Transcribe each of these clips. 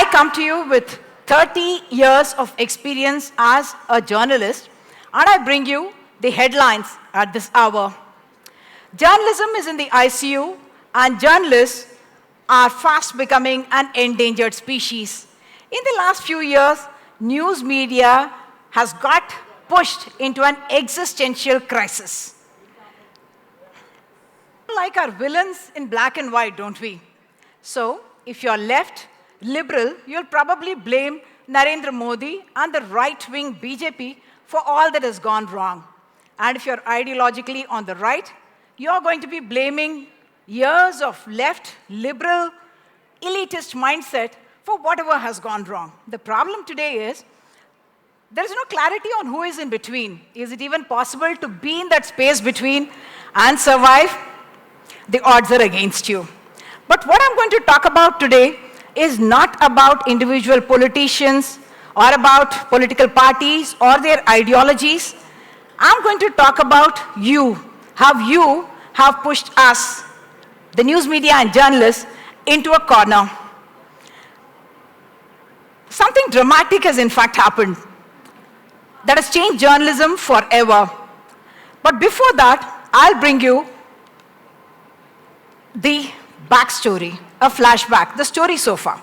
I come to you with 30 years of experience as a journalist, and I bring you the headlines at this hour. Journalism is in the ICU, and journalists are fast becoming an endangered species. In the last few years, news media has got pushed into an existential crisis. Like our villains in black and white, don't we? So, if you're left, liberal, you'll probably blame Narendra Modi and the right-wing BJP for all that has gone wrong. And if you're ideologically on the right, you're going to be blaming years of left, liberal, elitist mindset for whatever has gone wrong. The problem today is there is no clarity on who is in between. Is it even possible to be in that space between and survive? The odds are against you. But what I'm going to talk about today is not about individual politicians or about political parties or their ideologies. I'm going to talk about you, how you have pushed us, the news media and journalists, into a corner. Something dramatic has in fact happened that has changed journalism forever. But before that, I'll bring you the backstory, a flashback, the story so far.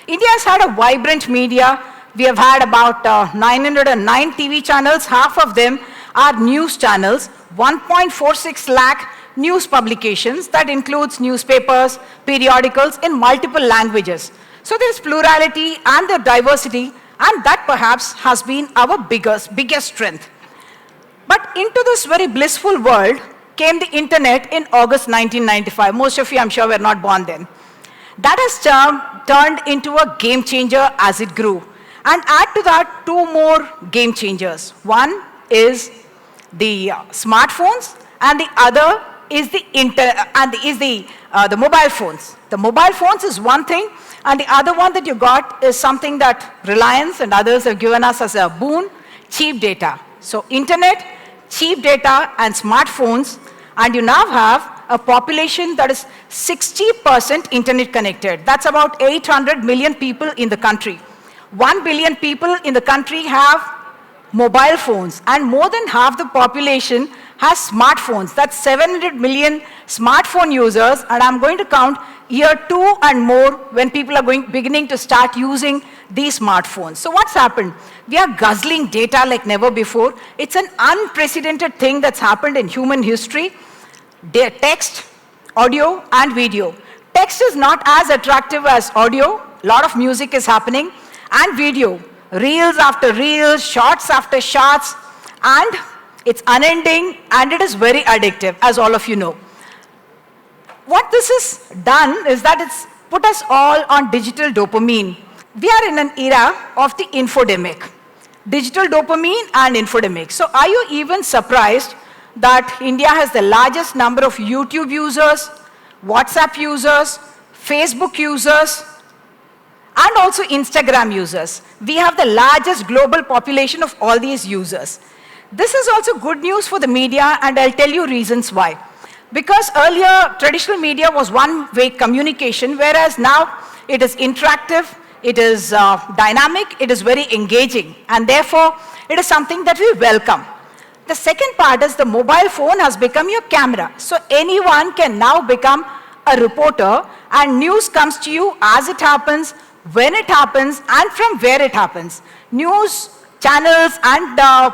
India has had a vibrant media. We have had about 909 TV channels. Half of them are news channels, 1.46 lakh news publications. That includes newspapers, periodicals in multiple languages. So there is plurality and the diversity, and that perhaps has been our biggest strength. But into this very blissful world came the internet in August 1995. Most of you, I'm sure, were not born then. That has turned into a game changer as it grew. And add to that two more game changers. One is the smartphones, and the other is the mobile phones. The mobile phones is one thing, and the other one that you got is something that Reliance and others have given us as a boon, cheap data. So internet, cheap data, and smartphones, and you now have a population that is 60% internet connected. That's about 800 million people in the country. 1 billion people in the country have mobile phones, and more than half the population has smartphones. That's 700 million smartphone users, and I'm going to count year 2 and more when people are beginning to start using these smartphones. So what's happened? We are guzzling data like never before. It's an unprecedented thing that's happened in human history. Text, audio, and video. Text is not as attractive as audio. A lot of music is happening. And video. Reels after reels, shots after shots, and it's unending, and it is very addictive, as all of you know. What this has done is that it's put us all on digital dopamine. We are in an era of the infodemic. Digital dopamine and infodemic. So are you even surprised that India has the largest number of YouTube users, WhatsApp users, Facebook users, and also Instagram users? We have the largest global population of all these users. This is also good news for the media, and I'll tell you reasons why. Because earlier, traditional media was one-way communication, whereas now it is interactive, it is dynamic, it is very engaging, and therefore, it is something that we welcome. The second part is the mobile phone has become your camera. So anyone can now become a reporter, and news comes to you as it happens, when it happens, and from where it happens. News channels and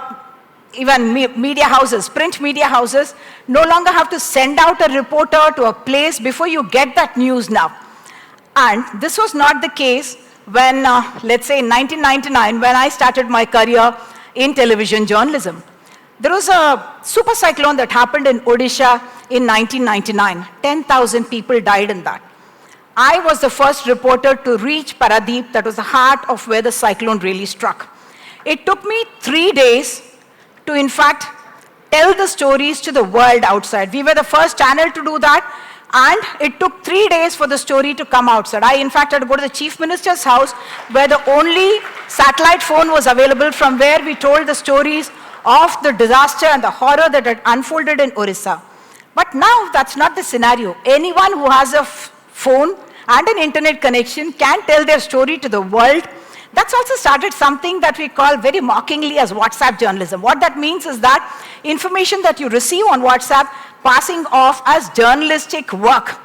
even media houses, print media houses, no longer have to send out a reporter to a place before you get that news now. And this was not the case when, let's say in 1999, when I started my career in television journalism. There was a super cyclone that happened in Odisha in 1999. 10,000 people died in that. I was the first reporter to reach Paradeep, that was the heart of where the cyclone really struck. It took me 3 days to, in fact, tell the stories to the world outside. We were the first channel to do that, and it took 3 days for the story to come outside. I, in fact, had to go to the Chief Minister's house, where the only satellite phone was available, from where we told the stories of the disaster and the horror that had unfolded in Orissa. But now, that's not the scenario. Anyone who has a phone and an internet connection can tell their story to the world. That's also started something that we call very mockingly as WhatsApp journalism. What that means is that information that you receive on WhatsApp passing off as journalistic work.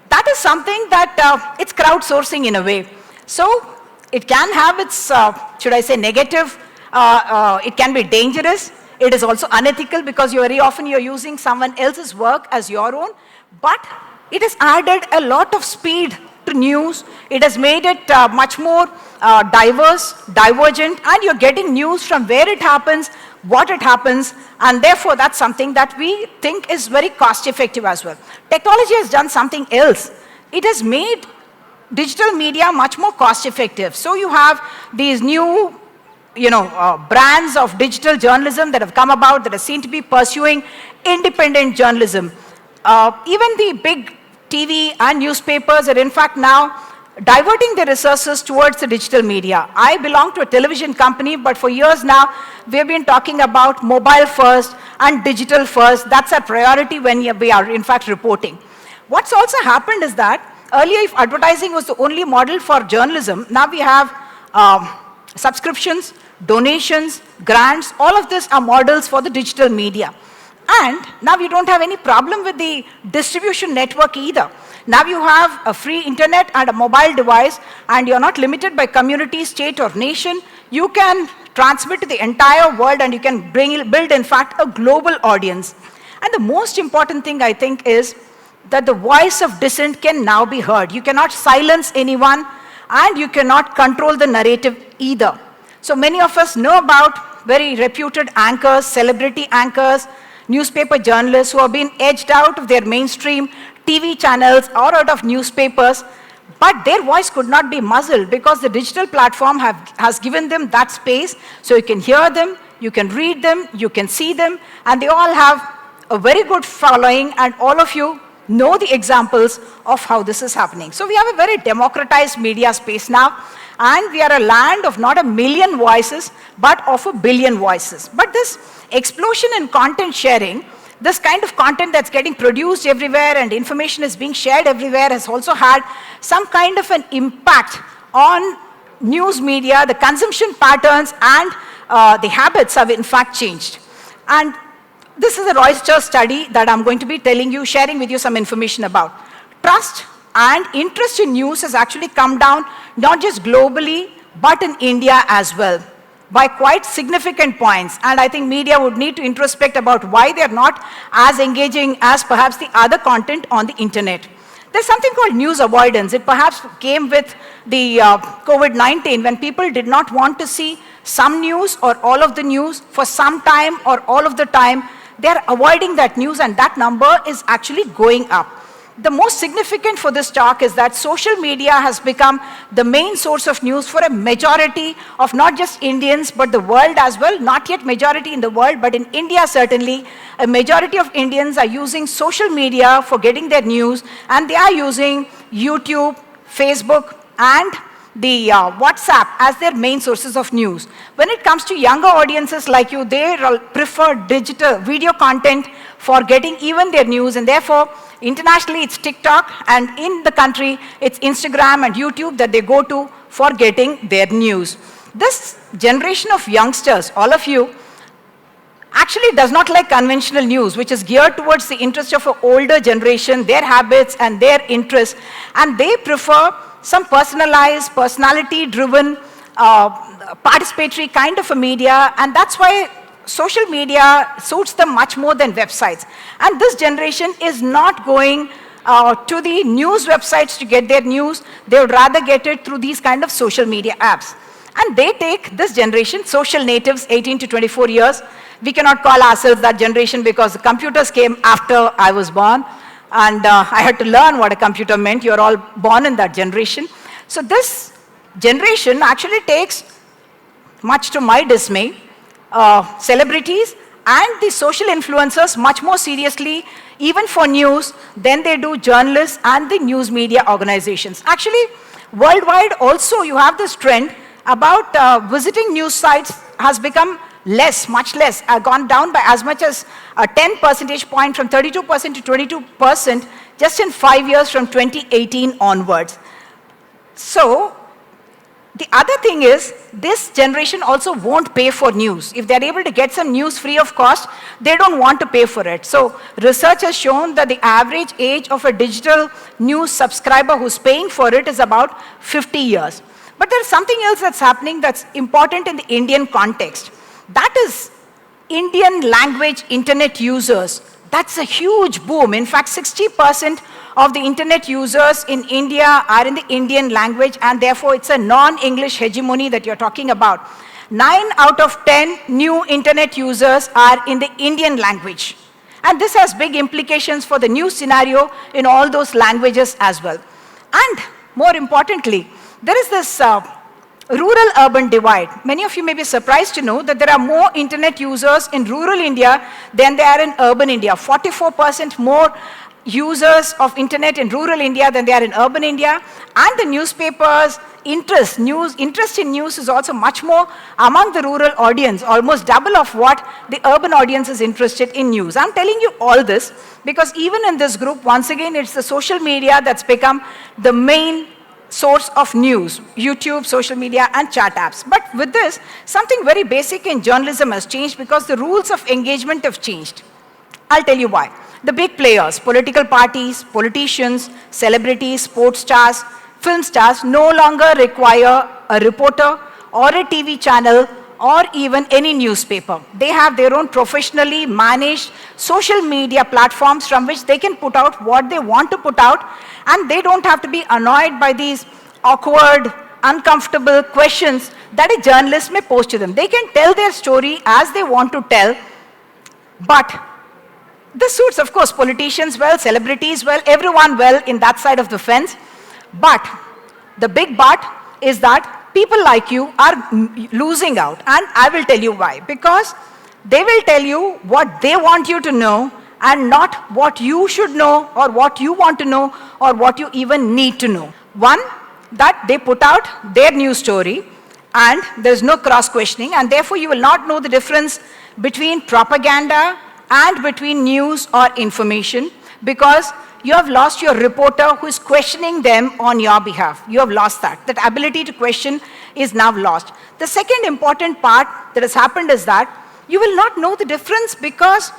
That is something that it's crowdsourcing in a way. So it can have its, should I say, negative, it can be dangerous. It is also unethical because very often you're using someone else's work as your own, but it has added a lot of speed to news. It has made it much more diverse, divergent, and you're getting news from where it happens, what it happens, and therefore that's something that we think is very cost effective as well. Technology has done something else. It has made digital media much more cost effective. So you have these new brands of digital journalism that have come about that are seen to be pursuing independent journalism. Even the big TV and newspapers are in fact now diverting their resources towards the digital media. I belong to a television company, but for years now, we've been talking about mobile first and digital first. That's our priority when we are in fact reporting. What's also happened is that earlier, if advertising was the only model for journalism, now we have subscriptions, donations, grants, all of this are models for the digital media. And now you don't have any problem with the distribution network either. Now you have a free internet and a mobile device, and you're not limited by community, state, or nation. You can transmit to the entire world, and you can build, in fact, a global audience. And the most important thing, I think, is that the voice of dissent can now be heard. You cannot silence anyone, and you cannot control the narrative either. So many of us know about very reputed anchors, celebrity anchors, newspaper journalists who have been edged out of their mainstream TV channels or out of newspapers, but their voice could not be muzzled because the digital platform has given them that space, so you can hear them, you can read them, you can see them, and they all have a very good following, and all of you know the examples of how this is happening. So we have a very democratized media space now, and we are a land of not 1 million voices, but of 1 billion voices. But this explosion in content sharing, this kind of content that's getting produced everywhere and information is being shared everywhere, has also had some kind of an impact on news media. The consumption patterns and the habits have in fact changed. And this is a Reuters study that I'm going to be sharing with you some information about. Trust and interest in news has actually come down, not just globally, but in India as well, by quite significant points. And I think media would need to introspect about why they're not as engaging as perhaps the other content on the internet. There's something called news avoidance. It perhaps came with the COVID-19 when people did not want to see some news or all of the news for some time or all of the time. They're avoiding that news, and that number is actually going up. The most significant for this talk is that social media has become the main source of news for a majority of not just Indians, but the world as well. Not yet majority in the world, but in India certainly, a majority of Indians are using social media for getting their news, and they are using YouTube, Facebook, and the WhatsApp as their main sources of news. When it comes to younger audiences like you, they prefer digital video content for getting even their news, and therefore, internationally it's TikTok, and in the country it's Instagram and YouTube that they go to for getting their news. This generation of youngsters, all of you, actually does not like conventional news, which is geared towards the interest of an older generation, their habits and their interests, and they prefer some personalized, personality-driven, participatory kind of a media, and that's why social media suits them much more than websites. And this generation is not going to the news websites to get their news. They would rather get it through these kind of social media apps. And they take this generation, social natives, 18 to 24 years. We cannot call ourselves that generation because the computers came after I was born. And I had to learn what a computer meant. You're all born in that generation. So this generation actually takes, much to my dismay, celebrities and the social influencers much more seriously, even for news, than they do journalists and the news media organizations. Actually, worldwide also you have this trend about visiting news sites has become less, much less, gone down by as much as 10 percentage point from 32% to 22% just in 5 years from 2018 onwards. So, the other thing is, this generation also won't pay for news. If they're able to get some news free of cost, they don't want to pay for it. So, research has shown that the average age of a digital news subscriber who's paying for it is about 50 years. But there's something else that's happening that's important in the Indian context. That is Indian language internet users. That's a huge boom. In fact, 60% of the internet users in India are in the Indian language, and therefore it's a non-English hegemony that you're talking about. 9 out of 10 new internet users are in the Indian language. And this has big implications for the news scenario in all those languages as well. And more importantly, there is this rural-urban divide. Many of you may be surprised to know that there are more internet users in rural India than there are in urban India. 44% more users of internet in rural India than they are in urban India. And the newspapers' interest in news is also much more among the rural audience, almost double of what the urban audience is interested in news. I'm telling you all this because even in this group, once again, it's the social media that's become the main source of news, YouTube, social media, and chat apps. But with this, something very basic in journalism has changed because the rules of engagement have changed. I'll tell you why. The big players, political parties, politicians, celebrities, sports stars, film stars no longer require a reporter or a TV channel or even any newspaper. They have their own professionally managed social media platforms from which they can put out what they want to put out, and they don't have to be annoyed by these awkward, uncomfortable questions that a journalist may pose to them. They can tell their story as they want to tell, but this suits, of course, politicians well, celebrities well, everyone well in that side of the fence. But the big but is that people like you are losing out, and I will tell you why. Because they will tell you what they want you to know and not what you should know or what you want to know or what you even need to know. One, that they put out their news story and there's no cross-questioning, and therefore you will not know the difference between propaganda and between news or information, because you have lost your reporter who is questioning them on your behalf. You have lost that. That ability to question is now lost. The second important part that has happened is that you will not know the difference because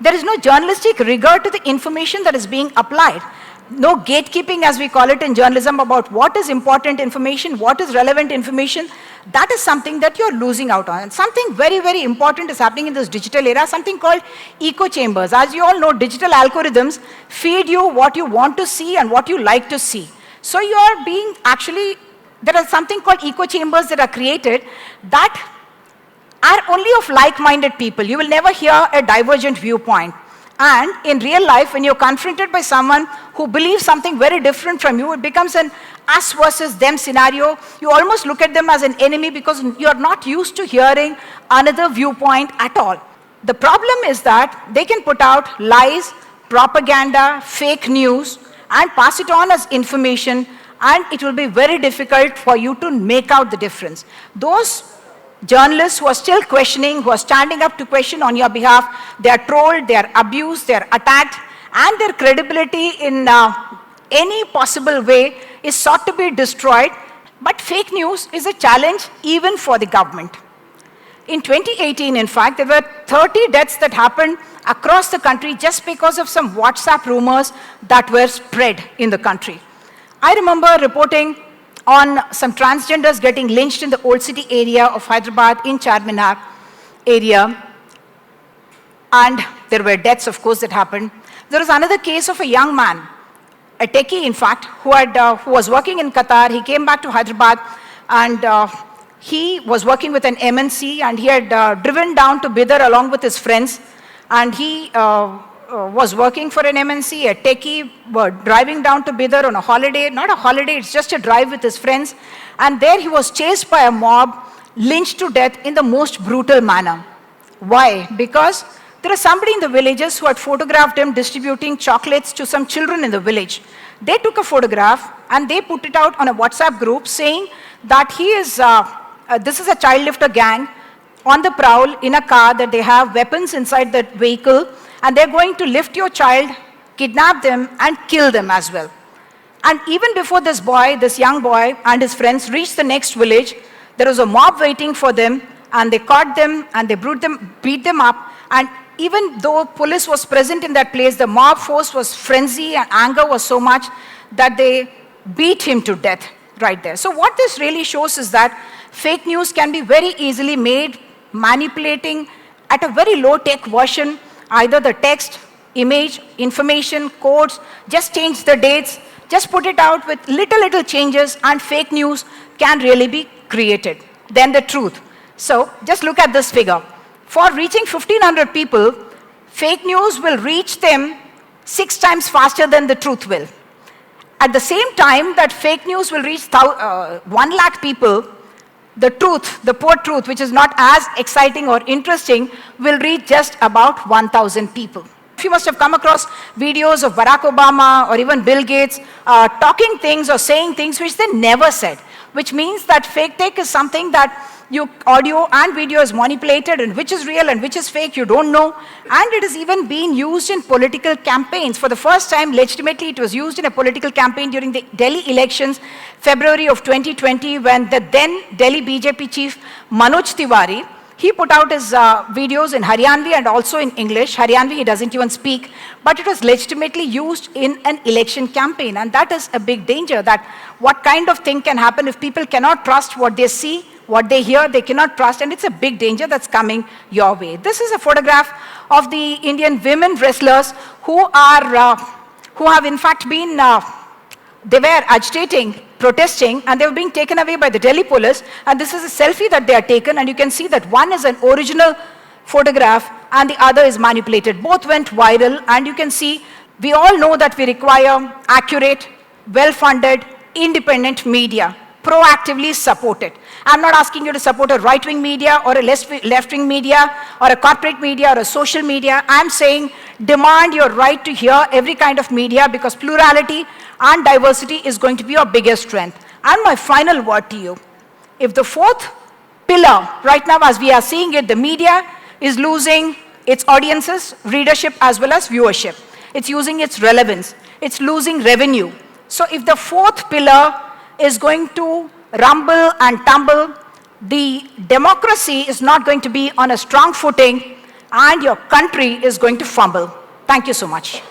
there is no journalistic rigor to the information that is being applied. No gatekeeping, as we call it in journalism, about what is important information, what is relevant information. That is something that you're losing out on. And something very, very important is happening in this digital era, something called echo chambers. As you all know, digital algorithms feed you what you want to see and what you like to see. So you are being actually, there are something called echo chambers that are created that are only of like-minded people. You will never hear a divergent viewpoint. And in real life, when you're confronted by someone who believes something very different from you, it becomes an us versus them scenario. You almost look at them as an enemy because you're not used to hearing another viewpoint at all. The problem is that they can put out lies, propaganda, fake news, and pass it on as information, and it will be very difficult for you to make out the difference. Those journalists who are still questioning, who are standing up to question on your behalf, they are trolled, they are abused, they are attacked, and their credibility in any possible way is sought to be destroyed. But fake news is a challenge even for the government. In 2018, in fact, there were 30 deaths that happened across the country just because of some WhatsApp rumors that were spread in the country. I remember reporting on some transgenders getting lynched in the old city area of Hyderabad in Charminar area. And there were deaths, of course, that happened. There was another case of a young man, a techie, in fact, who was working in Qatar. He came back to Hyderabad, and he was working with an MNC, and he had driven down to Bidar along with his friends. And he was working for an MNC, a techie, driving down to Bidar on a holiday. Not a holiday, it's just a drive with his friends. And there he was chased by a mob, lynched to death in the most brutal manner. Why? Because there was somebody in the villages who had photographed him distributing chocolates to some children in the village. They took a photograph and they put it out on a WhatsApp group saying that he is, this is a child lifter gang. on the prowl in a car, that they have weapons inside the vehicle, and they're going to lift your child, kidnap them, and kill them as well. And even before this boy, this young boy and his friends reached the next village, there was a mob waiting for them, and they caught them, and they beat them up. And even though police was present in that place, the mob force was frenzy, and anger was so much that they beat him to death right there. So what this really shows is that fake news can be very easily made, manipulating at a very low-tech version, either the text, image, information, codes, just change the dates, just put it out with little changes, and fake news can really be created. Then the truth. So just look at this figure. For reaching 1,500 people, fake news will reach them 6 times faster than the truth will. At the same time that fake news will reach 1 lakh people, the truth, the poor truth, which is not as exciting or interesting, will reach just about 1,000 people. You must have come across videos of Barack Obama or even Bill Gates talking things or saying things which they never said, which means that fake tech is something that audio and video is manipulated, and which is real and which is fake, you don't know. And it is even being used in political campaigns. For the first time, legitimately, it was used in a political campaign during the Delhi elections, February of 2020, when the then Delhi BJP chief, Manoj Tiwari, he put out his videos in Haryanvi and also in English. Haryanvi, he doesn't even speak, but it was legitimately used in an election campaign. And that is a big danger, that what kind of thing can happen if people cannot trust what they see, what they hear, they cannot trust, and it's a big danger that's coming your way. This is a photograph of the Indian women wrestlers who have in fact been, they were agitating, protesting, and they were being taken away by the Delhi police. And this is a selfie that they are taken, and you can see that one is an original photograph and the other is manipulated. Both went viral, and you can see, we all know that we require accurate, well-funded, independent media. Proactively support it. I'm not asking you to support a right-wing media or a left-wing media or a corporate media or a social media. I'm saying demand your right to hear every kind of media, because plurality and diversity is going to be your biggest strength. And my final word to you, if the 4th pillar, right now as we are seeing it, the media is losing its audiences, readership as well as viewership. It's losing its relevance. It's losing revenue. So if the 4th pillar is going to rumble and tumble, the democracy is not going to be on a strong footing, and your country is going to fumble. Thank you so much.